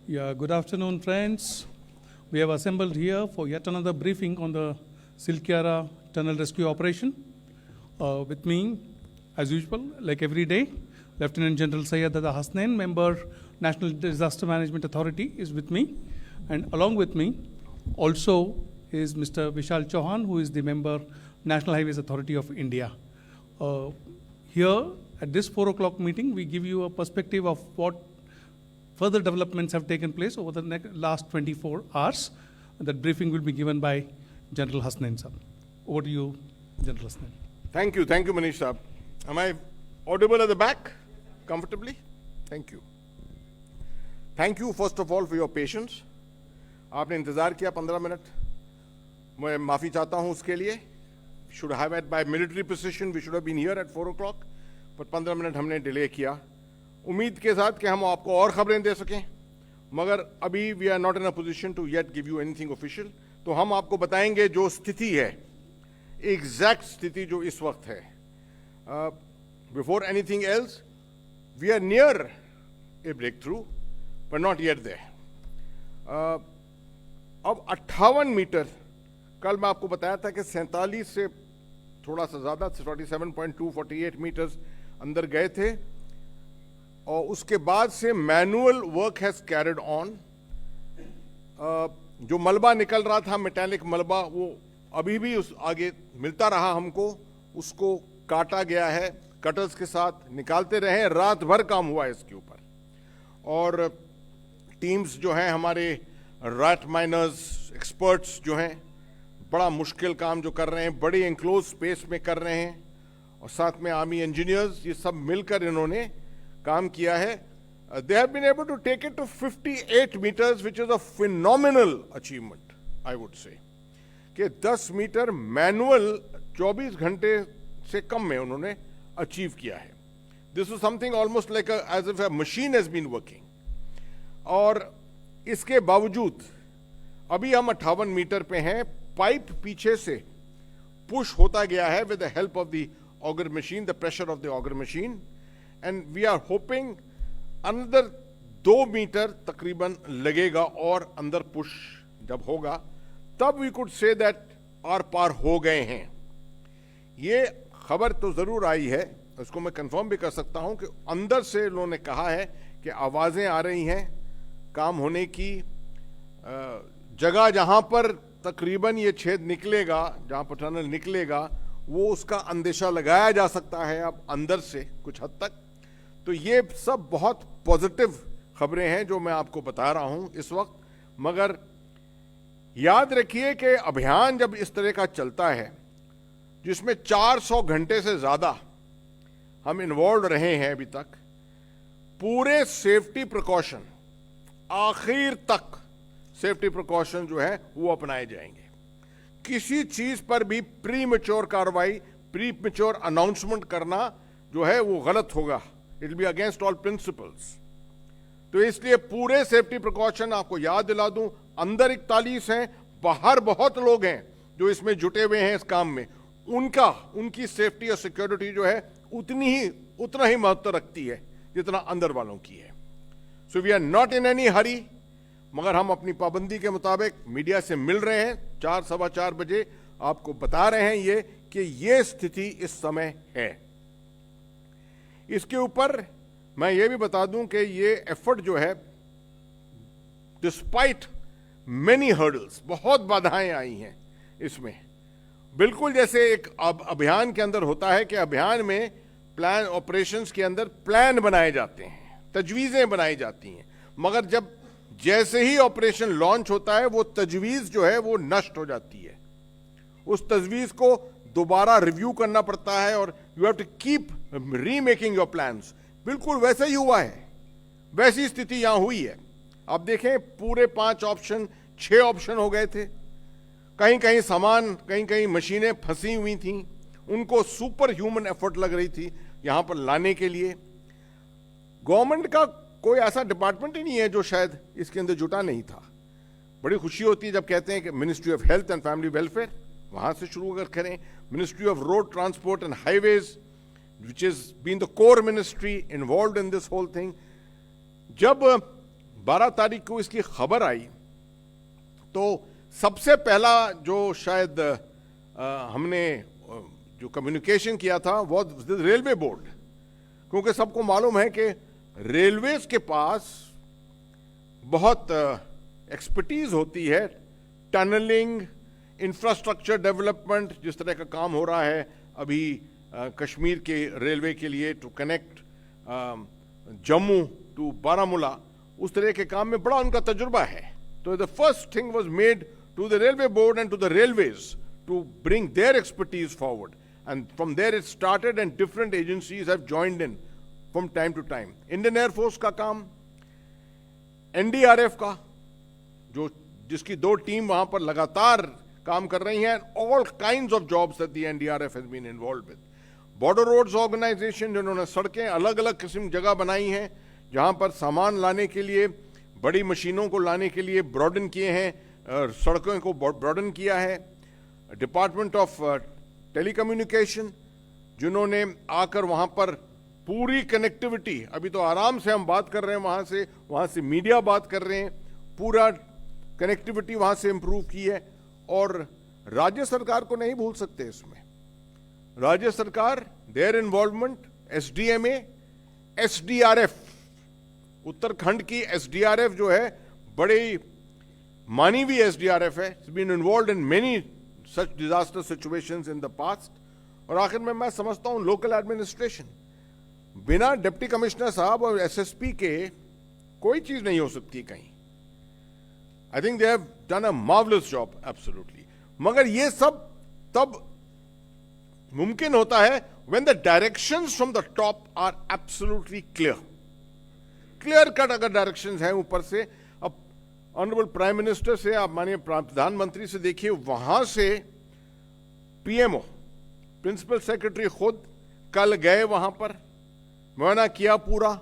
Yeah, good afternoon, friends. We have assembled here for yet another briefing on the Silkyara Tunnel Rescue Operation. With me, as usual, like every day, Lieutenant General Sayyidada Hasnain, member National Disaster Management Authority, is with me. And along with me also is Mr. Vishal Chauhan, who is the member National Highways Authority of India. Here at this 4 o'clock meeting, we give you a perspective of what further developments have taken place over the last 24 hours. That briefing will be given by General Hasnain sir. Over to you, General Hasnain. Thank you, Manish sir. Am I audible at the back comfortably? Thank you. Thank you first of all for your patience. आपने इंतजार किया 15 minute. मैं माफी चाहता हूं उसके लिए. Should have had by military precision, we should have been here at 4 o'clock. But 15 minute हमने डिले किया. उम्मीद के साथ कि हम आपको और खबरें दे सकें, मगर अभी we are not in a position to yet give you anything official. तो हम आपको बताएंगे जो स्थिति है, एग्जैक्ट स्थिति जो इस वक्त है. Before anything else, we are near a breakthrough but not yet there. अब 58 मीटर, कल मैं आपको बताया था कि 47 से थोड़ा सा ज्यादा 47.248 मीटर्स अंदर गए थे, और उसके बाद से manual work has carried on. जो मलबा निकल रहा था, मेटालिक मलबा, वो अभी भी उस आगे मिलता रहा हमको. उसको काटा गया है, कटर्स के साथ निकालते रहे. रात भर काम हुआ है इसके ऊपर, और टीम्स जो हैं हमारे रैट माइनर्स एक्सपर्ट्स जो हैं, बड़ा मुश्किल काम जो कर रहे हैं, बड़ी एनक्लोज स्पेस में कर रहे हैं, और साथ में आर्मी इंजीनियर्स, ये सब मिलकर इन्होंने काम किया है. They have been able to take it to 58 meters, which is a phenomenal achievement, I would say. कि 10 मीटर मैनुअल 24 घंटे से कम में उन्होंने अचीव किया है. This is something almost like as if a machine has been working. और इसके बावजूद अभी हम 58 मीटर पे हैं. पाइप पीछे से पुश होता गया है with the help of the auger machine, the pressure of the auger machine. And we are hoping another 2 metre तकरीबन लगेगा, और अंदर पुश जब होगा तब we could say that आर पार हो गए हैं. ये खबर तो जरूर आई है, उसको मैं कंफर्म भी कर सकता हूं कि अंदर से उन्होंने कहा है कि आवाजें आ रही हैं काम होने की. जगह जहां पर तकरीबन ये छेद निकलेगा, जहां पर टनल निकलेगा, वो उसका अंदेशा लगाया जा सकता है अब अंदर से कुछ हद तक. तो ये सब बहुत पॉजिटिव खबरें हैं जो मैं आपको बता रहा हूं इस वक्त. मगर याद रखिए कि अभियान जब इस तरह का चलता है, जिसमें 400 घंटे से ज्यादा हम इन्वॉल्व रहे हैं अभी तक, पूरे सेफ्टी प्रिकॉशन, आखिर तक सेफ्टी प्रिकॉशन जो है वो अपनाए जाएंगे. किसी चीज पर भी प्री मैच्योर कार्रवाई, प्री मैच्योर अनाउंसमेंट करना जो है वो गलत होगा. It will be against all principles. तो इसलिए पूरे सेफ्टी प्रिकॉशन, आपको याद दिला दूं, अंदर 41 हैं, बाहर बहुत लोग हैं जो इसमें जुटे हुए हैं इस काम में. उनकी सेफ्टी और सिक्योरिटी जो है उतना ही महत्व रखती है जितना अंदर वालों की है. So we are not in any hurry, मगर हम अपनी पाबंदी के मुताबिक मीडिया से मिल रहे हैं. 4, सवा 4 बजे आपको बता रहे हैं ये कि ये स्थिति इस समय है. इसके ऊपर मैं ये भी बता दूं कि ये एफर्ट जो है, डिस्पाइट मेनी हर्डल्स, बहुत बाधाएं आई हैं इसमें. बिल्कुल जैसे एक अभियान के अंदर होता है कि अभियान में प्लान, ऑपरेशंस के अंदर प्लान बनाए जाते हैं, तजवीजें बनाई जाती हैं, मगर जब जैसे ही ऑपरेशन लॉन्च होता है वो तजवीज जो है वो नष्ट हो जाती है. उस तजवीज को दोबारा रिव्यू करना पड़ता है, और you have to keep remaking your plans. बिल्कुल वैसे ही हुआ है, वैसी स्थिति यहां हुई है. आप देखें, पूरे 5 ऑप्शन 6 ऑप्शन हो गए थे. कहीं कहीं सामान, कहीं कहीं मशीनें फंसी हुई थी, उनको सुपर ह्यूमन एफर्ट लग रही थी यहां पर लाने के लिए. गवर्नमेंट का कोई ऐसा डिपार्टमेंट ही नहीं है जो शायद इसके अंदर जुटा नहीं था. बड़ी खुशी होती है जब कहते हैं कि ministry of health and family welfare, वहां से शुरू अगर करें, ministry of road transport and highways, which has been the core ministry involved in this whole thing. जब 12 तारीख को इसकी खबर आई तो सबसे पहला जो शायद हमने जो कम्युनिकेशन किया था वो रेलवे बोर्ड, क्योंकि सबको मालूम है कि रेलवेज के पास बहुत एक्सपर्टीज होती है, टनलिंग, इंफ्रास्ट्रक्चर डेवलपमेंट, जिस तरह का काम हो रहा है अभी कश्मीर के रेलवे के लिए to connect Jammu to Baramulla, उस तरह के काम में बड़ा उनका तजुर्बा है। तो the first thing was made to the railway board and to the railways to bring their expertise forward, and from there it started and different agencies have joined in from time to time. Indian air force का काम, NDRF का जो जिसकी 2 team वहां पर लगातार काम कर रही हैं, all kinds of jobs that the NDRF has been involved with. Border roads organisation, जिन्होंने सड़कें अलग अलग किस्म जगह बनाई हैं जहां पर सामान लाने के लिए, बड़ी मशीनों को लाने के लिए ब्रॉडन किए हैं, सड़कों को ब्रॉडन किया है। डिपार्टमेंट ऑफ टेलीकम्युनिकेशन, जिन्होंने आकर वहां पर पूरी कनेक्टिविटी, अभी तो आराम से हम बात कर रहे हैं वहां से मीडिया बात कर रहे हैं, पूरा कनेक्टिविटी वहां से इंप्रूव की है। और राज्य सरकार को नहीं भूल सकते इसमें, राज्य सरकार, their involvement, SDMA, SDRF, Uttarakhand की एसडीआरएफ जो है बड़ी मानी हुई एसडीआरएफ है, it's been involved in many such disaster situations in the past. और आखिर में मैं समझता हूं लोकल एडमिनिस्ट्रेशन, बिना डिप्टी कमिश्नर साहब और एसएसपी के कोई चीज नहीं हो सकती कहीं। I think they have done a marvellous job, absolutely. मगर ये सब तब मुमकिन होता है when the directions from the top are absolutely clear cut. अगर डायरेक्शंस हैं ऊपर से, अब ऑनरेबल प्राइम मिनिस्टर से, आप मानिए प्रधानमंत्री से देखिए, वहां से पीएमओ, प्रिंसिपल सेक्रेटरी खुद कल गए वहां पर, मुआयना किया पूरा,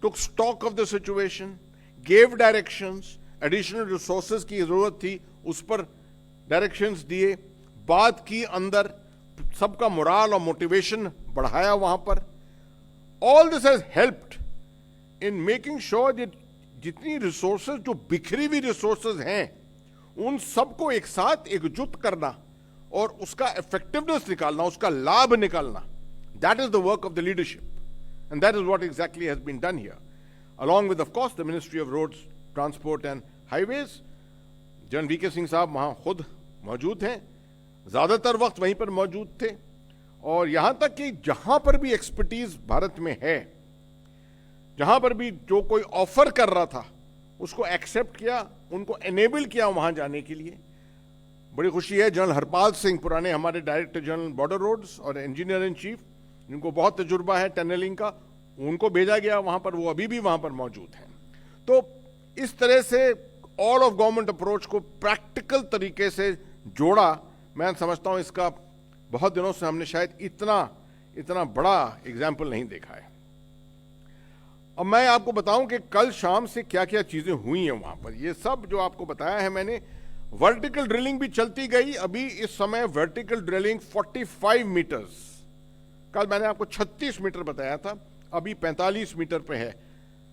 took stock of the situation, gave directions, additional resources की जरूरत थी उस पर डायरेक्शंस दिए, बात की अंदर, सबका मोराल और मोटिवेशन बढ़ाया वहां पर। All this has helped in making sure that जितनी रिसोर्सेज, जो बिखरी हुई रिसोर्सेज हैं, उन सबको एक साथ एकजुट करना और उसका इफेक्टिवनेस निकालना, उसका लाभ निकालना, that is the work of the leadership, and that is what exactly has been done here, along with of course the Ministry of Roads, Transport and Highways। General VK Singh साहब वहां खुद मौजूद हैं, ज्यादातर वक्त वहीं पर मौजूद थे। और यहां तक कि जहां पर भी एक्सपर्टीज भारत में है, जहां पर भी जो कोई ऑफर कर रहा था उसको एक्सेप्ट किया, उनको एनेबल किया वहां जाने के लिए। बड़ी खुशी है, जनरल हरपाल सिंह, पुराने हमारे डायरेक्टर जनरल बॉर्डर रोड्स और इंजीनियर इन चीफ, जिनको बहुत तजुर्बा है टनलिंग का, उनको भेजा गया वहां पर, वो अभी भी वहां पर मौजूद हैं। तो इस तरह से ऑल ऑफ गवर्नमेंट अप्रोच को प्रैक्टिकल तरीके से जोड़ा। मैं समझता हूं इसका बहुत दिनों से हमने शायद इतना बड़ा एग्जाम्पल नहीं देखा है। अब मैं आपको बताऊं कि कल शाम से क्या क्या चीजें हुई हैं वहां पर। ये सब जो आपको बताया है मैंने, वर्टिकल ड्रिलिंग भी चलती गई। अभी इस समय वर्टिकल ड्रिलिंग 45 मीटर्स, कल मैंने आपको 36 मीटर बताया था, अभी 45 मीटर पे है।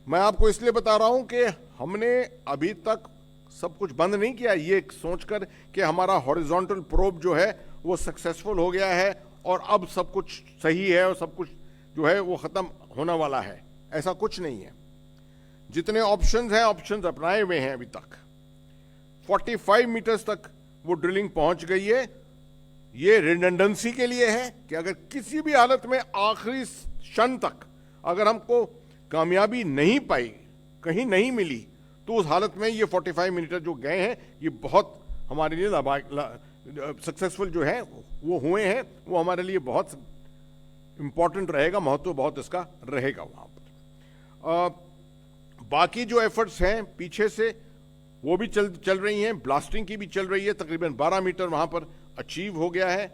मैं आपको इसलिए बता रहा हूं कि हमने अभी तक सब कुछ बंद नहीं किया ये सोचकर कि हमारा हॉरिजॉन्टल प्रोब जो है वो सक्सेसफुल हो गया है और अब सब कुछ सही है और सब कुछ जो है वो खत्म होने वाला है। ऐसा कुछ नहीं है। जितने ऑप्शंस हैं, ऑप्शंस अपनाए हुए हैं अभी तक। 45 मीटर्स तक वो ड्रिलिंग पहुंच गई है। ये रिडंडेंसी के लिए है कि अगर किसी भी हालत में आखिरी क्षण तक अगर हमको कामयाबी नहीं पाई, कहीं नहीं मिली, तो उस हालत में ये 45 मीटर जो गए हैं ये बहुत हमारे लिए सक्सेसफुल जो है वो हुए हैं, वो हमारे लिए बहुत इंपॉर्टेंट रहेगा, महत्व बहुत इसका रहेगा वहां पर। बाकी जो एफर्ट्स हैं पीछे से वो भी चल रही हैं, ब्लास्टिंग की भी चल रही है, तकरीबन 12 मीटर वहां पर अचीव हो गया है।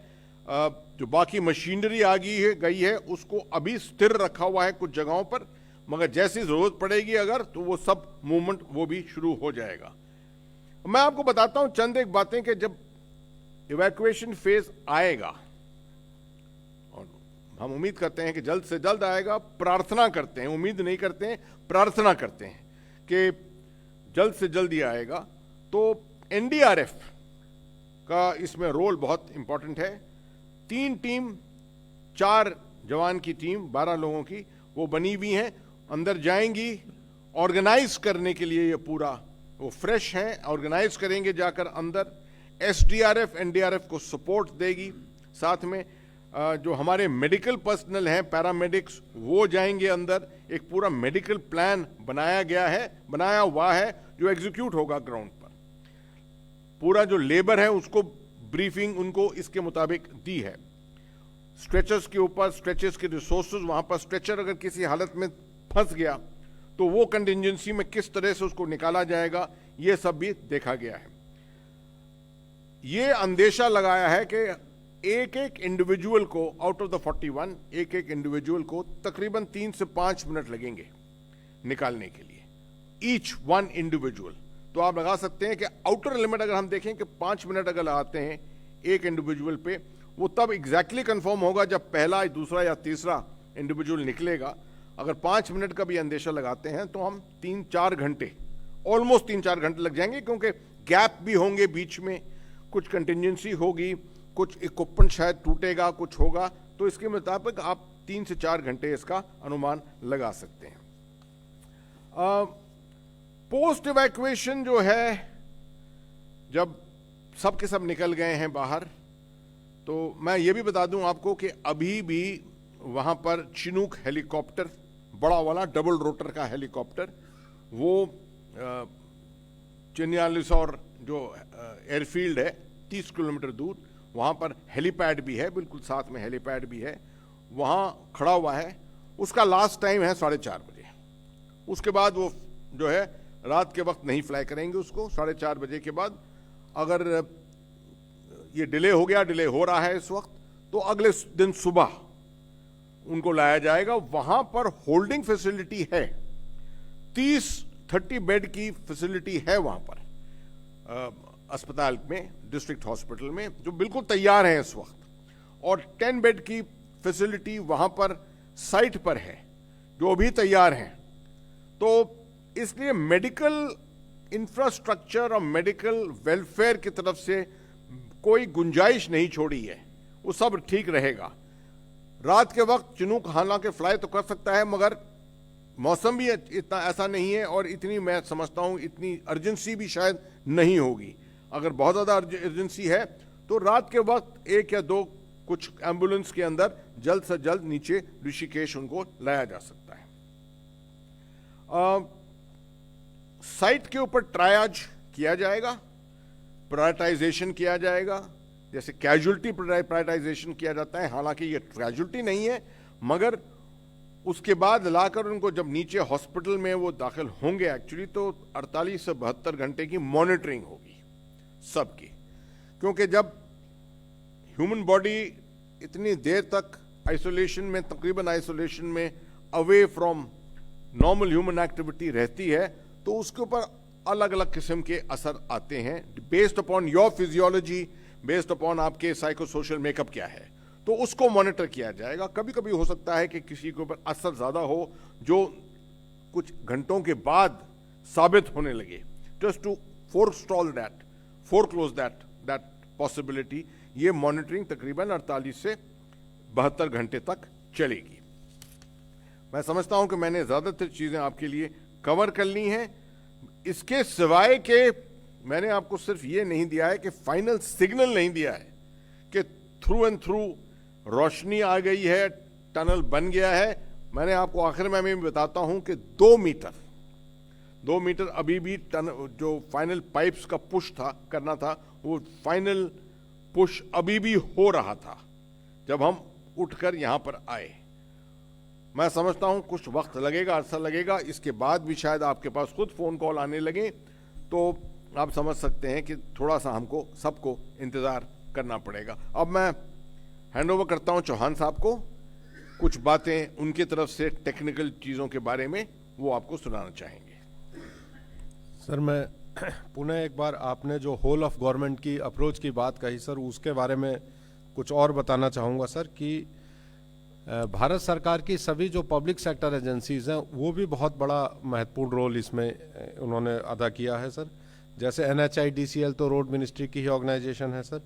जो बाकी मशीनरी आ गई है उसको अभी स्थिर रखा हुआ है कुछ जगहों पर, मगर जैसी जरूरत पड़ेगी अगर, तो वो सब मूवमेंट वो भी शुरू हो जाएगा। मैं आपको बताता हूं चंद एक बातें कि जब इवैक्यूएशन फेज आएगा, और हम उम्मीद करते हैं कि जल्द से जल्द आएगा, प्रार्थना करते हैं, उम्मीद नहीं करते हैं, प्रार्थना करते हैं कि जल्द से जल्द ये आएगा। तो एनडीआरएफ का इसमें रोल बहुत इंपॉर्टेंट है। 3 टीम, 4 जवान की टीम 12 लोगों की वो बनी हुई हैं, अंदर जाएंगी ऑर्गेनाइज करने के लिए। ये पूरा वो फ्रेश हैं, ऑर्गेनाइज करेंगे जाकर अंदर। एसडीआरएफ एनडीआरएफ को सपोर्ट देगी। साथ में जो हमारे मेडिकल पर्सनल हैं, पैरामेडिक्स, वो जाएंगे अंदर। एक पूरा मेडिकल प्लान बनाया हुआ है जो एग्जीक्यूट होगा ग्राउंड पर। पूरा जो लेबर है उसको ब्रीफिंग उनको इसके मुताबिक दी है। स्ट्रेचर्स के ऊपर, स्ट्रेचर्स के रिसोर्सेज, वहां पर स्ट्रेचर अगर किसी हालत में फंस गया तो वो कंटिजेंसी में किस तरह से उसको निकाला जाएगा, ये सब भी देखा गया है। ये अंदेशा लगाया है कि एक एक इंडिविजुअल को, आउट ऑफ द 41, एक एक इंडिविजुअल को तकरीबन 3 से 5 मिनट लगेंगे निकालने के लिए, ईच वन इंडिविजुअल। तो आप लगा सकते हैं कि आउटर लिमिट अगर हम देखें कि 5 मिनट अगर लगाते हैं एक इंडिविजुअल पे, वो तब एग्जैक्टली कंफर्म होगा जब पहला, दूसरा या तीसरा इंडिविजुअल निकलेगा। अगर 5 मिनट का भी अंदेशा लगाते हैं तो हम 3-4 घंटे, ऑलमोस्ट 3-4 घंटे लग जाएंगे, क्योंकि गैप भी होंगे बीच में, कुछ कंटिजेंसी होगी, कुछ इक्विपमेंट शायद टूटेगा, कुछ होगा। तो इसके मुताबिक आप 3 से 4 घंटे इसका अनुमान लगा सकते हैं। पोस्ट इवैक्यूएशन जो है, जब सब के सब निकल गए हैं बाहर, तो मैं ये भी बता दूं आपको कि अभी भी वहां पर चिनूक हेलीकॉप्टर, बड़ा वाला डबल रोटर का हेलीकॉप्टर, वो चिन्यालिसौर जो एयरफील्ड है 30 किलोमीटर दूर, वहां पर हेलीपैड भी है, बिल्कुल साथ में हेलीपैड भी है, वहां खड़ा हुआ है। उसका लास्ट टाइम है 4:30 बजे। उसके बाद वो जो है रात के वक्त नहीं फ्लाई करेंगे उसको। 4:30 बजे के बाद अगर ये डिले हो गया, डिले हो रहा है इस वक्त, तो अगले दिन सुबह उनको लाया जाएगा। वहां पर होल्डिंग फैसिलिटी है, 30 बेड की फैसिलिटी है वहां पर अस्पताल में, डिस्ट्रिक्ट हॉस्पिटल में, जो बिल्कुल तैयार है इस वक्त। और 10 बेड की फैसिलिटी वहां पर साइट पर है, जो भी तैयार हैं। तो इसलिए मेडिकल इंफ्रास्ट्रक्चर और मेडिकल वेलफेयर की तरफ से कोई गुंजाइश नहीं छोड़ी है, वो सब ठीक रहेगा। रात के वक्त चिनूक हालांकि फ्लाई तो कर सकता है, मगर मौसम भी इतना ऐसा नहीं है, और इतनी, मैं समझता हूं इतनी अर्जेंसी भी शायद नहीं होगी। अगर बहुत ज्यादा अर्जेंसी है तो रात के वक्त 1 या 2 कुछ एम्बुलेंस के अंदर जल्द से जल्द नीचे ऋषिकेश उनको लाया जा सकता है। साइट के ऊपर ट्रायज किया जाएगा, प्रायोरिटाइजेशन किया जाएगा, जैसे कैजुअल्टी प्रायोरिटाइजेशन किया जाता है। हालांकि ये कैजुअल्टी नहीं है, मगर उसके बाद लाकर उनको जब नीचे हॉस्पिटल में वो दाखिल होंगे एक्चुअली, तो 48 से 72 घंटे की मॉनिटरिंग होगी सबकी। क्योंकि जब ह्यूमन बॉडी इतनी देर तक आइसोलेशन में, तकरीबन आइसोलेशन में, away from normal human activity रहती है, तो उसके ऊपर अलग अलग किस्म के असर आते हैं, based upon your physiology, based upon आपके साइको सोशल मेकअप क्या है। तो उसको मॉनिटर किया जाएगा। कभी कभी हो सकता है कि किसी के ऊपर असर ज्यादा हो, जो कुछ घंटों के बाद साबित होने लगे, just to foreclose that possibility. ये मॉनिटरिंग तकरीबन 48 से 72 घंटे तक चलेगी। मैं समझता हूं कि मैंने ज्यादातर चीजें आपके लिए कवर कर ली हैं। इसके सिवाय के मैंने आपको सिर्फ ये नहीं दिया है कि फाइनल सिग्नल नहीं दिया है कि थ्रू एंड थ्रू रोशनी आ गई है, टनल बन गया है। मैंने आपको आखिर में मैं बताता हूं कि 2 मीटर अभी भी जो फाइनल पाइप्स का पुश करना था, वो फाइनल पुश अभी भी हो रहा था जब हम उठकर यहां पर आए। मैं समझता हूं कुछ वक्त लगेगा, अरसा लगेगा, इसके बाद भी शायद आपके पास खुद फोन कॉल आने लगे, तो आप समझ सकते हैं कि थोड़ा सा हमको सबको इंतजार करना पड़ेगा। अब मैं हैंड ओवर करता हूं चौहान साहब को, कुछ बातें उनकी तरफ से टेक्निकल चीजों के बारे में वो आपको सुनाना चाहेंगे। सर, मैं पुनः एक बार, आपने जो होल ऑफ गवर्नमेंट की अप्रोच की बात कही सर, उसके बारे में कुछ और बताना चाहूँगा सर कि भारत सरकार की सभी जो पब्लिक सेक्टर एजेंसीज हैं वो भी बहुत बड़ा महत्वपूर्ण रोल इसमें उन्होंने अदा किया है सर। जैसे NHIDCL तो रोड मिनिस्ट्री की ही ऑर्गेनाइजेशन है सर।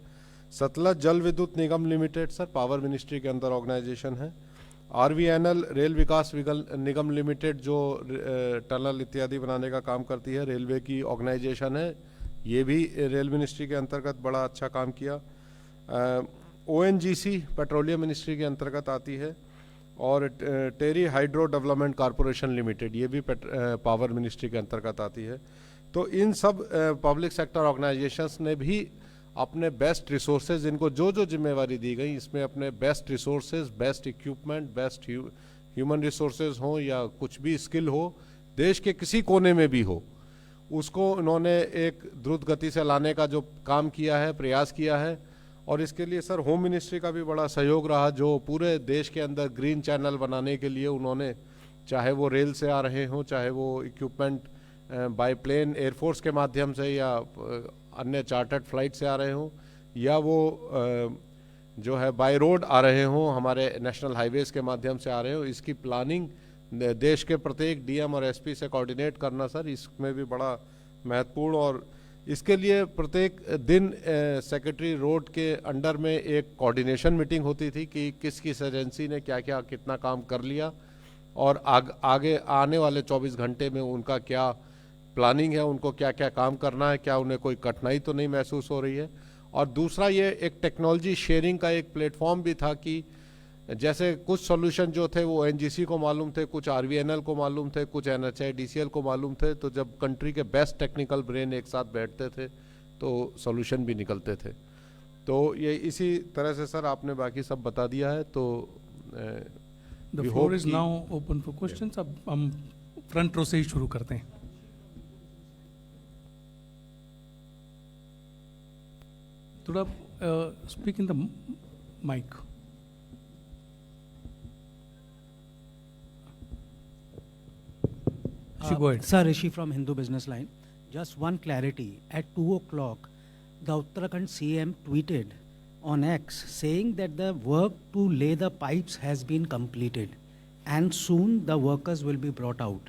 सतलज जल विद्युत निगम लिमिटेड सर पावर मिनिस्ट्री के अंदर ऑर्गेनाइजेशन है। RVNL रेल विकास निगम लिमिटेड जो टनल इत्यादि बनाने का काम करती है, रेलवे की ऑर्गेनाइजेशन है, ये भी रेल मिनिस्ट्री के अंतर्गत बड़ा अच्छा काम किया। ONGC पेट्रोलियम मिनिस्ट्री के अंतर्गत आती है, और टेरी हाइड्रो डेवलपमेंट कॉरपोरेशन लिमिटेड ये भी पावर मिनिस्ट्री के अंतर्गत आती है। तो इन सब पब्लिक सेक्टर ऑर्गेनाइजेशंस ने भी अपने बेस्ट रिसोर्सेज, इनको जो जो जिम्मेवारी दी गई इसमें अपने best resources, best equipment, best human resources हो या कुछ भी स्किल हो, देश के किसी कोने में भी हो, उसको उन्होंने एक द्रुत गति से लाने का जो काम किया है, प्रयास किया है। और इसके लिए सर होम मिनिस्ट्री का भी बड़ा सहयोग रहा, जो पूरे देश के अंदर ग्रीन चैनल बनाने के लिए उन्होंने, चाहे वो रेल से आ रहे हों, चाहे वो इक्विपमेंट बाय प्लेन एयरफोर्स के माध्यम से या अन्य चार्टर्ड फ्लाइट से आ रहे हों, या वो जो है बाय रोड आ रहे हों, हमारे नेशनल हाईवेज के माध्यम से आ रहे हो, इसकी प्लानिंग देश के प्रत्येक DM और SP से कोऑर्डिनेट करना सर, इसमें भी बड़ा महत्वपूर्ण। और इसके लिए प्रत्येक दिन सेक्रेटरी रोड के अंडर में एक कोऑर्डिनेशन मीटिंग होती थी कि किस किस एजेंसी ने क्या क्या कितना काम कर लिया, और आगे आने वाले 24 घंटे में उनका क्या प्लानिंग है, उनको क्या क्या काम करना है, क्या उन्हें कोई कठिनाई तो नहीं महसूस हो रही है। और दूसरा ये एक टेक्नोलॉजी शेयरिंग का एक प्लेटफॉर्म भी था कि जैसे कुछ सॉल्यूशन जो थे वो ONGC को मालूम थे, कुछ RVNL को मालूम थे, कुछ NHIDCL को मालूम थे, तो जब कंट्री के बेस्ट टेक्निकल ब्रेन एक साथ बैठते थे तो सॉल्यूशन भी निकलते थे। तो ये इसी तरह से सर आपने बाकी सब बता दिया है। तो the floor is now open for questions. अब हम फ्रंट रो से ही शुरू करते हैं। थोड़ा speak in the mic. Go ahead. Sir, Rishi from Hindu Business Line. Just one clarity. At 2 o'clock, the Uttarakhand CM tweeted on X saying that the work to lay the pipes has been completed and soon the workers will be brought out.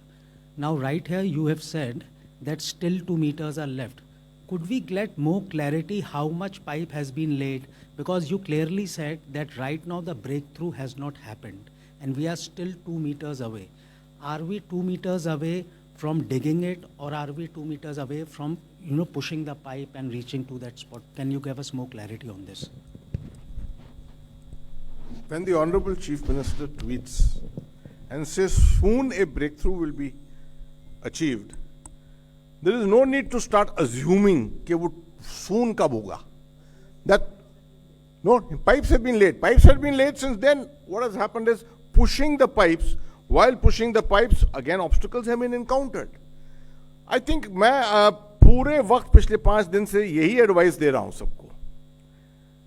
Now, right here, you have said that still 2 meters are left. Could we get more clarity how much pipe has been laid? Because you clearly said that right now the breakthrough has not happened and we are still 2 meters away. Are we 2 meters away from digging it, or are we 2 meters away from, pushing the pipe and reaching to that spot? Can you give us more clarity on this? When the Honorable Chief Minister tweets and says soon a breakthrough will be achieved, there is no need to start assuming कि वो soon कब होगा. That no, pipes have been laid. Pipes have been laid since then. What has happened is pushing the pipes. While pushing the pipes, again obstacles have been encountered. I think मैं पूरे वक्त पिछले 5 दिन से यही advice दे रहा हूं सबको,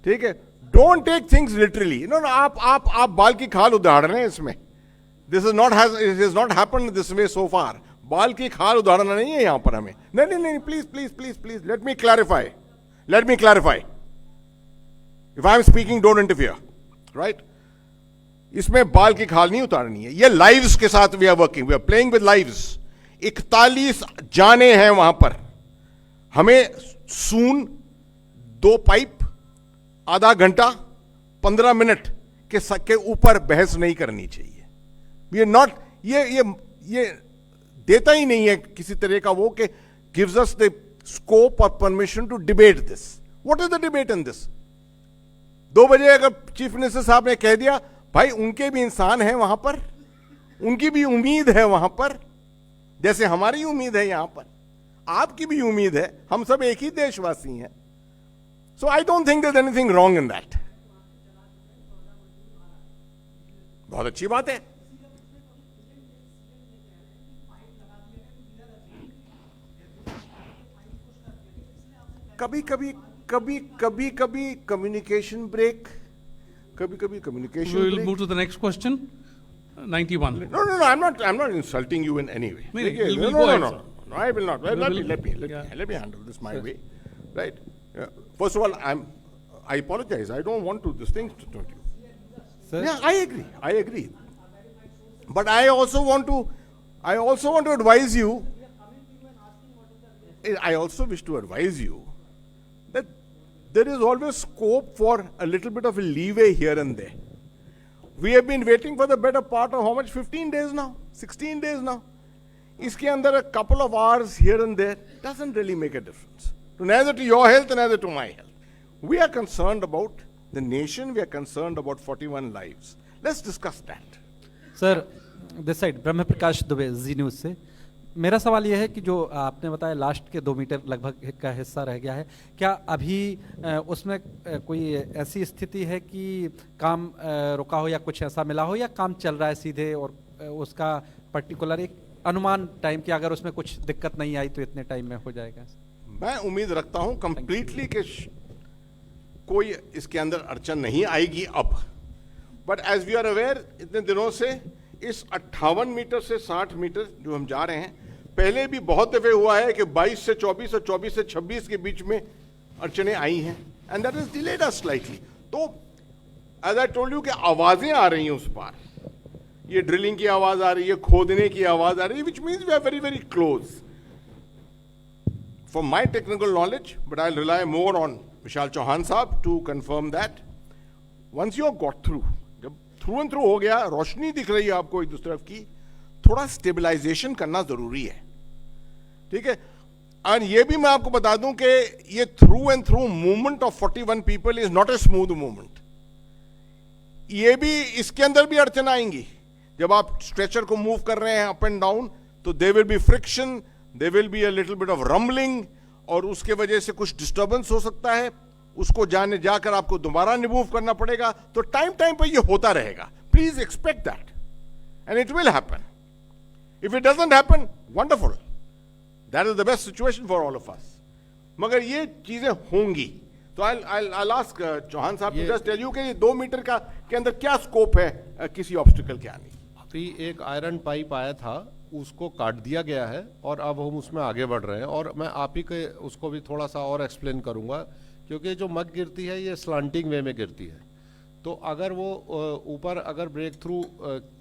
ठीक है? Don't take things literally. No, आप बाल की खाल उदाहरण है इसमें. It has not happened this way so far. बाल की खाल उदाहरण नहीं है यहां पर हमें. नहीं, please, let me clarify. If I am speaking, don't interfere, right? इसमें बाल की खाल नहीं उतारनी है. ये लाइव्स के साथ we are working, we are playing with lives. 41 जाने हैं वहां पर. हमें सून 2 पाइप, आधा घंटा, 15 मिनट के ऊपर बहस नहीं करनी चाहिए. वी आर नॉट, ये देता ही नहीं है किसी तरह का वो कि गिव्स अस द स्कोप और permission to debate this. What is the debate in this? 2 बजे अगर चीफ मिनिस्टर साहब ने कह दिया भाई उनके भी इंसान हैं वहां पर, उनकी भी उम्मीद है वहां पर, जैसे हमारी उम्मीद है यहां पर, आपकी भी उम्मीद है, हम सब एक ही देशवासी हैं. So I don't think there is anything wrong in that. बहुत अच्छी बात है. कभी कभी कम्युनिकेशन ब्रेक, कभी communication We will break. move to the next question. 91. No, I'm not insulting you in any way. No, I will not. Let me handle this my way, right? First of all, I apologize. I don't want to this thing to you. Sir? Yeah, I agree. But I also want to advise you. I also wish to advise you that there is always scope for a little bit of a leeway here and there. We have been waiting for the better part of how much? 15 days now? 16 days now? इसके अंदर a couple of hours here and there doesn't really make a difference. Neither to your health, neither to my health. We are concerned about the nation. We are concerned about 41 lives. Let's discuss that. Sir this side Brahma Prakash Dubey ji news से मेरा सवाल यह है कि जो आपने बताया last के 2 मीटर लगभग का हिस्सा रह गया है, क्या अभी उसमें कोई ऐसी स्थिति है कि काम रुका हो या कुछ ऐसा मिला हो, या काम चल रहा है सीधे और उसका पर्टिकुलर एक अनुमान टाइम कि अगर उसमें कुछ दिक्कत नहीं आई तो इतने टाइम में हो जाएगा? मैं उम्मीद रखता हूं कंप्लीटली कि कोई इसके अंदर अड़चन नहीं आएगी अब. But as we are aware, इतने दिनों से इस 58 मीटर से 60 मीटर जो हम जा रहे हैं, पहले भी बहुत दफे हुआ है कि 22 से 24 और 24 से 26 के बीच में अड़चनें आई हैं, and that is delayed us slightly. तो एज आई टोल्ड यू कि आवाजें आ रही हैं उस पार, ये ड्रिलिंग की आवाज आ रही है, खोदने की आवाज आ रही है, which means we are very very close. For my technical knowledge, but I'll rely more on Vishal Chauhan साहब to confirm that. Once you have got through, जब through and through हो गया, रोशनी दिख रही है आपको एक दूसरी तरफ की, थोड़ा स्टेबलाइजेशन करना जरूरी है, ठीक है. और ये भी मैं आपको बता दूं कि ये through and through movement of 41 people is not a smooth movement. ये भी इसके अंदर भी अड़चन आएंगी. जब आप स्ट्रेचर को मूव कर रहे हैं अप एंड डाउन, तो there will be friction, there will be a little bit of rumbling, और उसके वजह से कुछ डिस्टर्बेंस हो सकता है, उसको जाकर आपको दोबारा रिमूव करना पड़ेगा. तो टाइम पे ये होता रहेगा. Please expect that and it will happen. If it doesn't happen, wonderful, that is the best situation for all of us. मगर ये चीजें होंगी. तो I'll ask चौहान साहब टू जस्ट टेल यू कि 2 मीटर का के अंदर क्या स्कोप है किसी ऑब्स्टिकल के आने. अभी एक आयरन पाइप आया था, उसको काट दिया गया है और अब हम उसमें आगे बढ़ रहे हैं. और मैं आप ही के उसको भी थोड़ा सा और एक्सप्लेन करूंगा, क्योंकि जो मग गिरती है ये स्लांटिंग वे में गिरती है. तो अगर वो ऊपर अगर ब्रेक थ्रू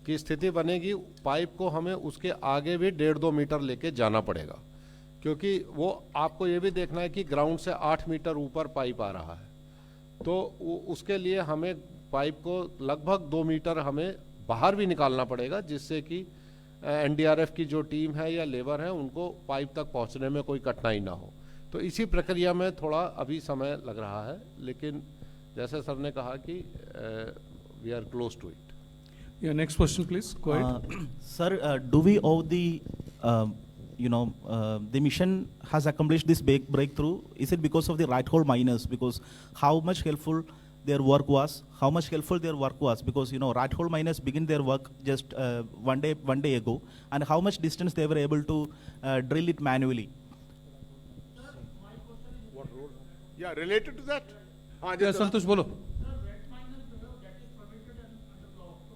की स्थिति बनेगी, पाइप को हमें उसके आगे भी 1.5-2 मीटर लेके जाना पड़ेगा, क्योंकि वो आपको ये भी देखना है कि ग्राउंड से 8 मीटर ऊपर पाइप आ रहा है. तो उसके लिए हमें पाइप को लगभग 2 मीटर हमें बाहर भी निकालना पड़ेगा, जिससे कि एनडीआरएफ की जो टीम है या लेबर है उनको पाइप तक पहुंचने में कोई कठिनाई ना हो. तो इसी प्रक्रिया में थोड़ा अभी समय लग रहा है, लेकिन जैसे सर ने कहा कि we are close to it. Next question please, go ahead. Sir, do we owe the mission has accomplished this big breakthrough? Is it because of the right hole miners? Because how much helpful their work was? How much helpful their work was? Because right hole miners begin their work just one day ago, and how much distance they were able to drill it manually? What role? Yeah, related to that. संतोष बोलो.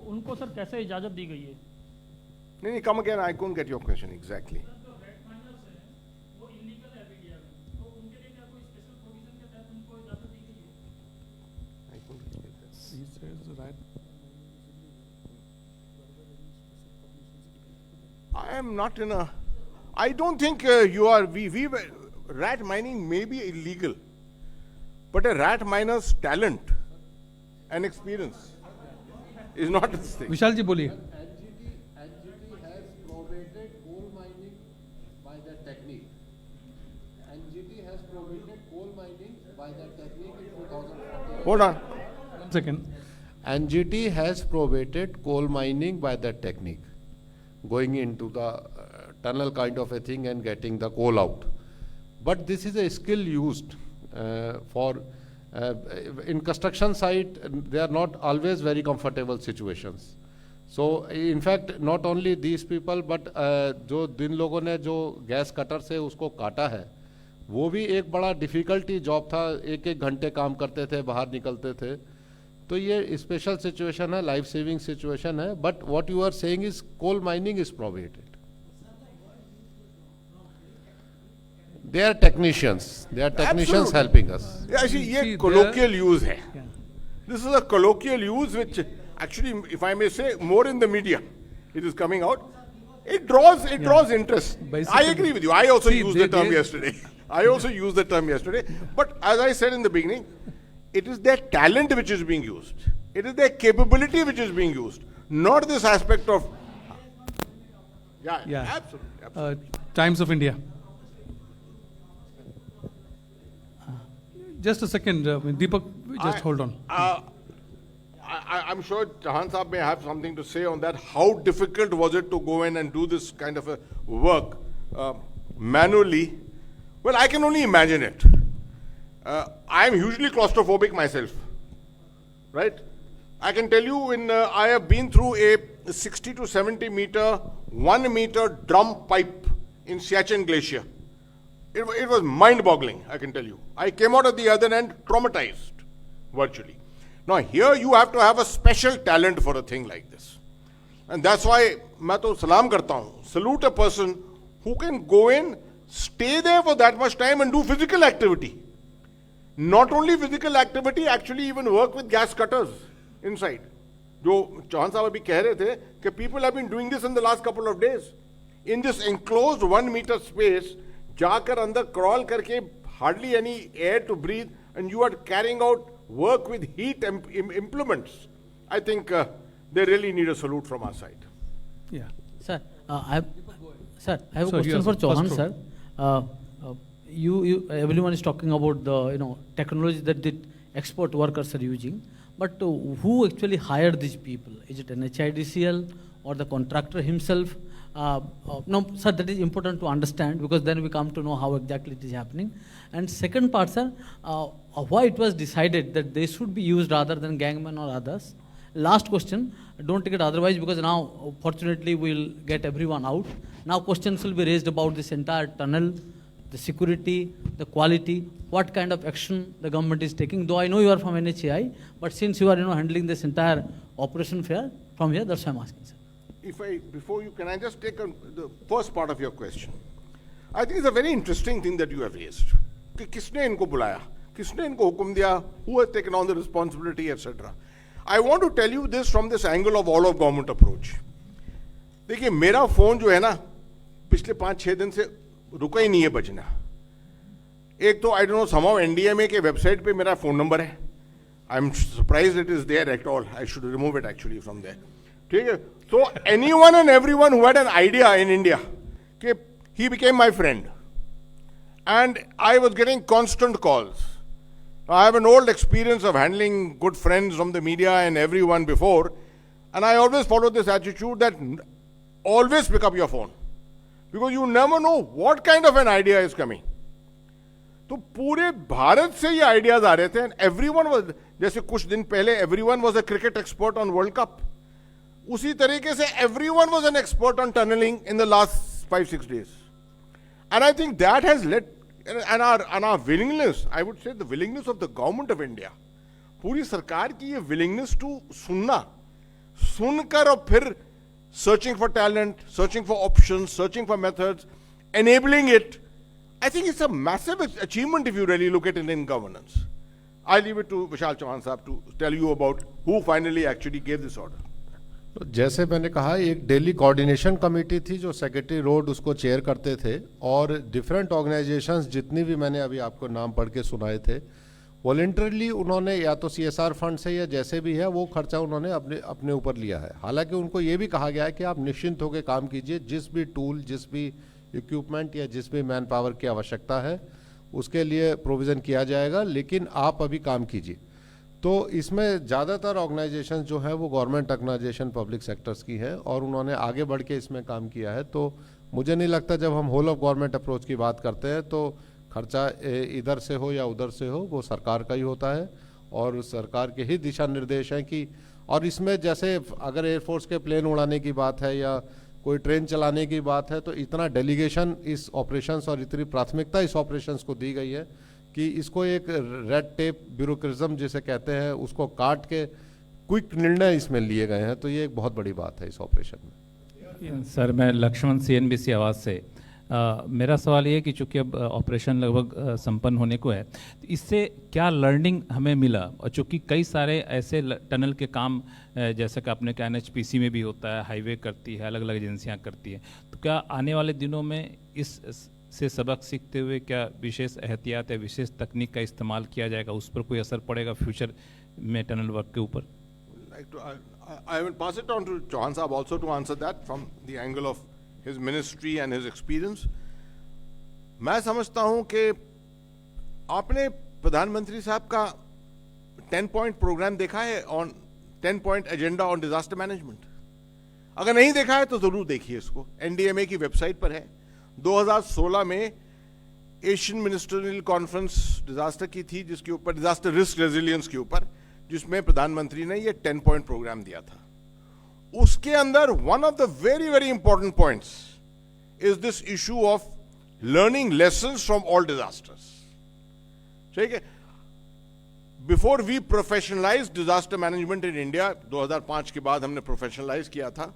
उनको sir कैसे इजाजत दी गई है? नहीं, come again. I couldn't get your question exactly. He says right. I am not in a. I don't think you are. Rat mining may be illegal, but a rat miner's talent and experience is not the same. विशाल जी बोलिए. NGT has prohibited coal mining by that technique. NGT has prohibited coal mining by that technique in 2014. Hold on. 1 second. NGT has prohibited coal mining by that technique, going into the tunnel kind of a thing and getting the coal out. But this is a skill used for in construction site. They are not always very comfortable situations. So in fact, not only these people, but जो जिन लोगों ने जो gas cutter से उसको काटा है, वो भी एक बड़ा डिफिकल्टी जॉब था. 1-1 घंटे काम करते थे, बाहर निकलते थे. तो ये स्पेशल सिचुएशन है, लाइफ सेविंग सिचुएशन है. But what you are saying is coal mining is prohibited. They are technicians. They are technicians Absolutely. helping us. Yeah, see, ये See, colloquial use है. Yeah. This is a colloquial use which actually, if I may say, more in the media. It is coming out. It draws interest. I Basically- agree with you. I also See, used the term they- yesterday. I also used the term yesterday. But as I said in the beginning, it is their talent which is being used. It is their capability which is being used, not this aspect of. Yeah, Yeah. absolutely. Times of India. Just a second, Deepak, just hold on. I'm sure Jahan Saab may have something to say on that. How difficult was it to go in and do this kind of a work manually? Well, I can only imagine it. I'm hugely claustrophobic myself, right? I can tell you, I have been through a 60 to 70 meter, 1 meter drum pipe in Siachen Glacier. It was mind-boggling, I can tell you. I came out at the other end traumatized, virtually. Now here you have to have a special talent for a thing like this. And that's why मैं तो सलाम करता हूँ. Salute a person who can go in, stay there for that much time and do physical activity. Not only physical activity, actually even work with gas cutters inside. जो चौहान साहब अभी कह रहे थे कि people have been doing this in the last couple of days. In this enclosed 1 meter space, जाकर अंदर crawl करके hardly any air to breathe, and you are carrying out work with heat implements. I think they really need a salute from our side. Yeah. Sir, I have a Sir, question yes, for Chauhan, first sir. Everyone is talking about the technology that the export workers are using, but who actually hired these people? Is it NHIDCL or the contractor himself? No, sir, that is important to understand, because then we come to know how exactly it is happening. And second part, sir, why it was decided that they should be used rather than gangmen or others? Last question, don't take it otherwise, because now fortunately we'll get everyone out. Now questions will be raised about this entire tunnel, the security, the quality, what kind of action the government is taking. Though I know you are from NHAI, but since you are handling this entire operation from here, that's why I'm asking, sir. Before you, can I just take the first part of your question? I think it's a very interesting thing that you have raised. कि किसने इनको बुलाया, किसने इनको हुक्म दिया, who has taken on the responsibility, etc. I want to tell you this from this angle of all of government approach. देखिए मेरा फोन जो है ना पिछले 5-6 दिन से रुका ही नहीं है बजना. एक तो I don't know, somehow NDMA के वेबसाइट पे मेरा फोन नंबर है. I'm surprised it is there at all. I should remove it actually from there. ठीक है? So anyone and everyone who had an idea in India, okay, he became my friend. And I was getting constant calls. I have an old experience of handling good friends from the media and everyone before, and I always follow this attitude that always pick up your phone, because you never know what kind of an idea is coming. तो पूरे भारत से ये ideas आ रहे थे, and everyone was, जैसे कुछ दिन पहले everyone was a cricket expert on World Cup. उसी तरीके से everyone was an expert on tunneling in the last 5-6 days. And I think that has led, and our willingness, I would say the willingness of the government of India, पूरी सरकार की ये willingness to सुनना, सुनकर और फिर searching for talent, searching for options, searching for methods, enabling it, I think it's a massive achievement if you really look at Indian governance. I leave it to Vishal Chauhan Saab to tell you about who finally actually gave this order. तो जैसे मैंने कहा, एक daily coordination committee थी जो secretary road उसको chair करते थे, और डिफरेंट ऑर्गेनाइजेशंस जितनी भी मैंने अभी आपको नाम पढ़ के सुनाए थे, वॉलेंटरली उन्होंने या तो CSR फंड से या जैसे भी है वो खर्चा उन्होंने अपने ऊपर लिया है. हालांकि उनको ये भी कहा गया है कि आप निश्चिंत होकर काम कीजिए, जिस भी टूल, जिस भी इक्विपमेंट या जिस भी मैन पावर की आवश्यकता है उसके लिए प्रोविज़न किया जाएगा, लेकिन आप अभी काम कीजिए. तो इसमें ज़्यादातर ऑर्गेनाइजेशन जो है वो गवर्नमेंट ऑर्गेनाइजेशन पब्लिक सेक्टर्स की हैं, और उन्होंने आगे बढ़ के इसमें काम किया है. तो मुझे नहीं लगता जब हम होल ऑफ गवर्नमेंट अप्रोच की बात करते हैं तो खर्चा इधर से हो या उधर से हो, वो सरकार का ही होता है, और सरकार के ही दिशा निर्देश हैं कि, और इसमें जैसे अगर एयरफोर्स के प्लेन उड़ाने की बात है या कोई ट्रेन चलाने की बात है, तो इतना डेलीगेशन इस ऑपरेशंस और इतनी प्राथमिकता इस ऑपरेशंस को दी गई है कि इसको एक रेड टेप ब्यूरोक्रेटिज्म जिसे कहते हैं उसको काट के क्विक निर्णय इसमें लिए गए हैं. तो ये एक बहुत बड़ी बात है इस ऑपरेशन में. सर, मैं लक्ष्मण CNBC आवाज़ से. मेरा सवाल ये है कि चूंकि अब ऑपरेशन लगभग संपन्न होने को है, तो इससे क्या लर्निंग हमें मिला? और चूंकि कई सारे ऐसे टनल के काम जैसे कि आपने कहा NHPC में भी होता है, हाईवे करती है, अलग अलग एजेंसियां करती हैं, तो क्या आने वाले दिनों में इस से सबक सीखते हुए क्या विशेष एहतियात या विशेष तकनीक का इस्तेमाल किया जाएगा, उस पर कोई असर पड़ेगा फ्यूचर में टनल वर्क के ऊपर? I will pass it on to Chauhan Saab also to answer that from the angle of his ministry and his experience. मैं समझता हूं कि आपने प्रधानमंत्री साहब का 10-point प्रोग्राम देखा है on 10-point agenda on disaster management? अगर नहीं देखा है तो जरूर देखिए इसको, NDMA की वेबसाइट पर है। 2016 में एशियन मिनिस्टरियल कॉन्फ्रेंस डिजास्टर की थी, जिसके ऊपर डिजास्टर रिस्क रेजिलियंस के ऊपर, जिसमें प्रधानमंत्री ने ये 10-point प्रोग्राम दिया था। उसके अंदर one of the very very important points is this issue of learning lessons from all disasters. ठीक है, before we professionalize disaster management in India, 2005 के बाद हमने प्रोफेशनलाइज किया था।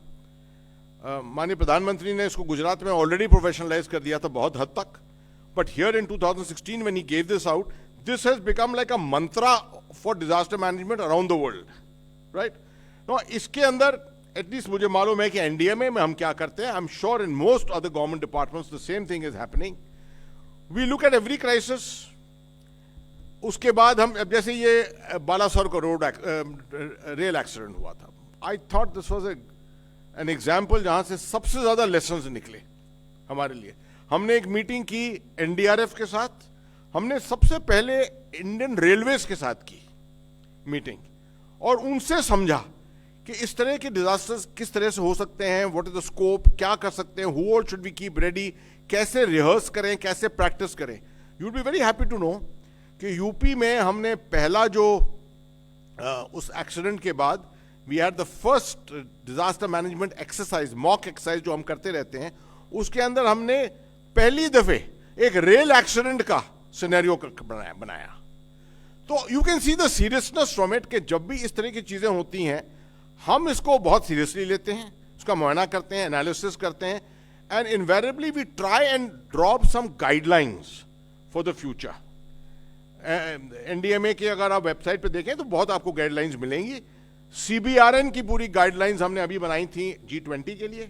माननीय प्रधानमंत्री ने इसको गुजरात में ऑलरेडी प्रोफेशनलाइज कर दिया था बहुत हद तक, but here in 2016 when he gave this out, this has become like a mantra for disaster management around the world, right? Now, इसके अंदर एटलीस्ट मुझे मालूम है कि NDMA में हम क्या करते हैं। I'm sure in most other government departments the same thing is happening. We look at every crisis. उसके बाद हम, अब जैसे ये बालासोर का रोड रेल एक्सीडेंट हुआ था, I thought this was an example जहां से सबसे ज्यादा lessons निकले हमारे लिए। हमने एक मीटिंग की NDRF के साथ, हमने सबसे पहले इंडियन रेलवेज के साथ की मीटिंग और उनसे समझा कि इस तरह के डिजास्टर्स किस तरह से हो सकते हैं, व्हाट इज द स्कोप, क्या कर सकते हैं, who all should we keep ready, कैसे रिहर्स करें, कैसे प्रैक्टिस करें। You will be very happy to know कि यूपी में हमने पहला जो उस एक्सीडेंट के बाद we had the first disaster management exercise, mock exercise जो हम करते रहते हैं, उसके अंदर हमने पहली दफे एक रेल एक्सीडेंट का सिनेरियो बनाया। तो you can see the seriousness from it कि जब भी इस तरह की चीजें होती हैं हम इसको बहुत सीरियसली लेते हैं, उसका मुआयना करते हैं, एनालिसिस करते हैं, and invariably we try and drop some guidelines for the future. NDMA की अगर आप वेबसाइट पे देखें तो बहुत आपको गाइडलाइंस मिलेंगी। CBRN की पूरी गाइडलाइंस हमने अभी बनाई थी G20 के लिए।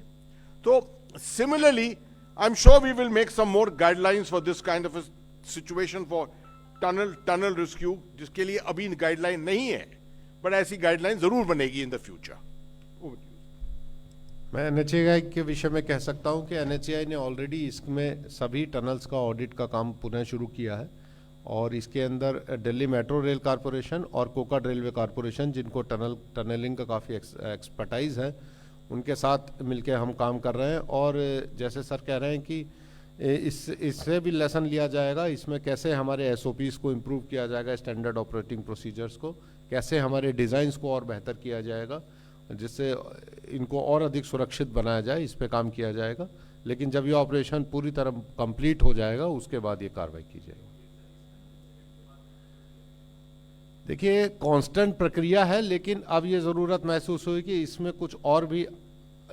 तो similarly I am sure we will make some more guidelines for this kind of situation for tunnel rescue, जिसके लिए अभी गाइडलाइन नहीं है, बट ऐसी गाइडलाइन जरूर बनेगी इन द फ्यूचर। मैं NHAI के विषय में कह सकता हूं कि NHAI ने ऑलरेडी इसमें सभी टनल्स का ऑडिट का काम पुनः शुरू किया है और इसके अंदर दिल्ली मेट्रो रेल कॉरपोरेशन और कोकण रेलवे कॉरपोरेशन, जिनको टनलिंग का काफ़ी एक्सपर्टाइज है, उनके साथ मिलकर हम काम कर रहे हैं। और जैसे सर कह रहे हैं कि इससे भी लेसन लिया जाएगा, इसमें कैसे हमारे SOPs को इम्प्रूव किया जाएगा, स्टैंडर्ड ऑपरेटिंग प्रोसीजर्स को कैसे हमारे डिज़ाइंस को और बेहतर किया जाएगा, जिससे इनको और अधिक सुरक्षित बनाया जाए, इस पे काम किया जाएगा। लेकिन जब ये ऑपरेशन पूरी तरह कंप्लीट हो जाएगा उसके बाद ये कार्रवाई की जाएगी। देखिए, कांस्टेंट प्रक्रिया है, लेकिन अब ये ज़रूरत महसूस हुई कि इसमें कुछ और भी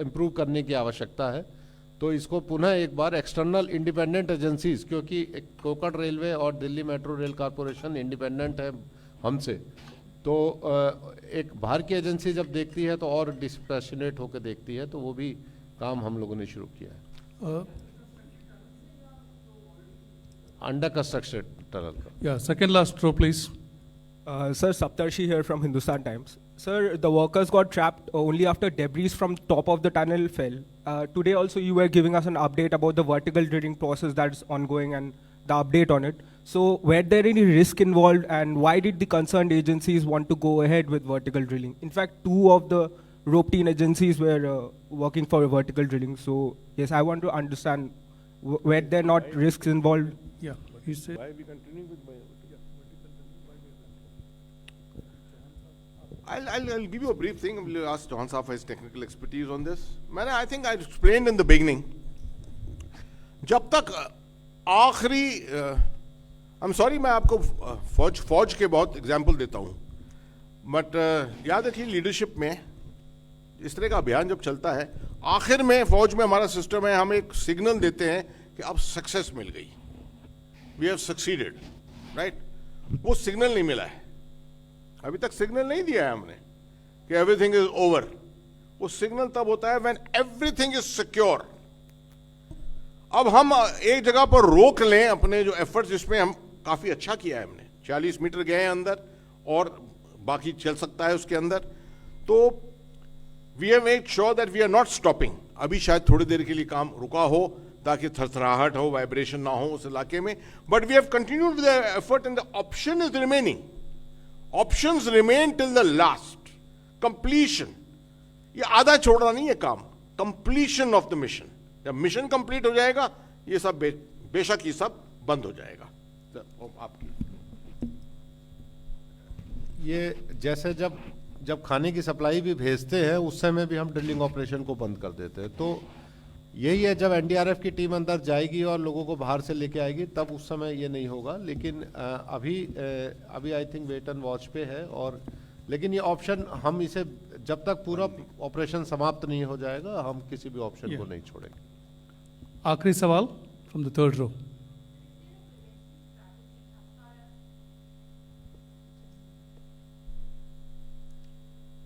इम्प्रूव करने की आवश्यकता है। तो इसको पुनः एक बार एक्सटर्नल इंडिपेंडेंट एजेंसीज, क्योंकि कोकण रेलवे और Delhi metro rail corporation independent है हमसे, तो एक बाहर की एजेंसी जब देखती है तो और डिस्पैशनेट होकर देखती है, तो वो भी काम हम लोगों ने शुरू किया है अंडर कंस्ट्रक्शन टनल का। Yeah, second last row, please. Sir, Saptarshi here from Hindustan Times. Sir, the workers got trapped only after debris from top of the tunnel fell. Today also you were giving us an update about the vertical drilling process that's ongoing and the update on it. So were there any risk involved, and why did the concerned agencies want to go ahead with vertical drilling? In fact, 2 of the rope team agencies were working for vertical drilling. So yes, I want to understand, were there not risks involved? Yeah, he said. Why are we continuing with I'll give you a brief thing. We'll ask Chauhan Saab for his technical expertise on this. I think I explained in the beginning. जब तक आखिरी, I'm sorry, मैं आपको फौज के बहुत example देता हूँ, बट याद रखिए लीडरशिप में इस तरह का अभियान जब चलता है, आखिर में फौज में हमारा सिस्टम है, हम एक सिग्नल देते हैं कि कि अब सक्सेस मिल गई, वी हैव सक्सीडेड, राइट? वो सिग्नल नहीं मिला है, अभी तक सिग्नल नहीं दिया है हमने कि एवरीथिंग इज ओवर। वो सिग्नल तब होता है व्हेन एवरीथिंग इज सिक्योर। अब हम एक जगह पर रोक लें अपने जो एफर्ट्स, जिसमें हम काफी अच्छा किया है, हमने 40 मीटर गए हैं अंदर और बाकी चल सकता है उसके अंदर, तो we have made sure that we are not stopping. अभी शायद थोड़ी देर के लिए काम रुका हो ताकि थरथराहट हो, वाइब्रेशन ना हो उस इलाके में, but we have continued with the effort and the option is remaining. Options remain till the last completion. ये आधा छोड़ना नहीं है काम, कंप्लीशन ऑफ द मिशन। जब मिशन कंप्लीट हो जाएगा ये सब बेशक ये सब बंद हो जाएगा। आपकी ये जैसे जब खाने की सप्लाई भी भेजते हैं उस समय भी हम ड्रिलिंग ऑपरेशन को बंद कर देते हैं। तो यही है, जब एनडीआरएफ की टीम अंदर जाएगी और लोगों को बाहर से लेके आएगी तब उस समय ये नहीं होगा। लेकिन अभी I think wait and watch पे है। और लेकिन ये ऑप्शन हम इसे जब तक पूरा ऑपरेशन समाप्त नहीं हो जाएगा हम किसी भी ऑप्शन को नहीं छोड़ेंगे। आखिरी सवाल from the third row.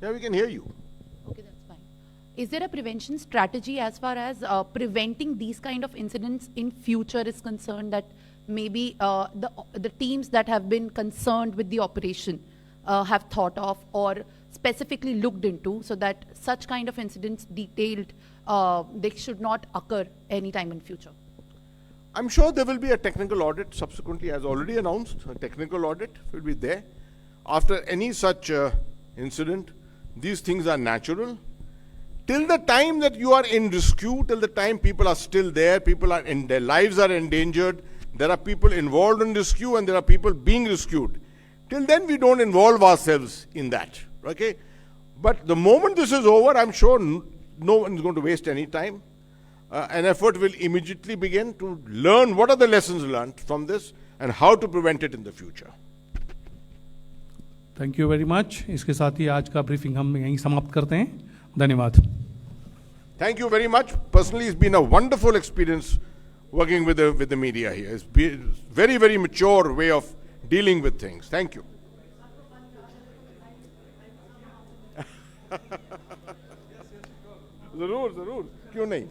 Yeah, we can hear you. Okay, that's fine. Is there a prevention strategy as far as preventing these kind of incidents in future is concerned, that maybe the teams that have been concerned with the operation have thought of or specifically looked into, so that such kind of incidents detailed, they should not occur anytime in future? I'm sure there will be a technical audit subsequently, as already announced. A technical audit will be there. After any such incident, these things are natural. Till the time that you are in rescue, till the time people are still there, their lives are endangered, there are people involved in rescue and there are people being rescued. Till then we don't involve ourselves in that, okay? But the moment this is over, I'm sure no one is going to waste any time. An effort will immediately begin to learn what are the lessons learned from this and how to prevent it in the future. Thank you very much. इसके साथ ही आज का briefing हम यहीं समाप्त करते हैं। धन्यवाद। Thank you very much. Personally, it's been a wonderful experience working with the media here. It's been very, very mature way of dealing with things. Thank you. जरूर क्यों नहीं।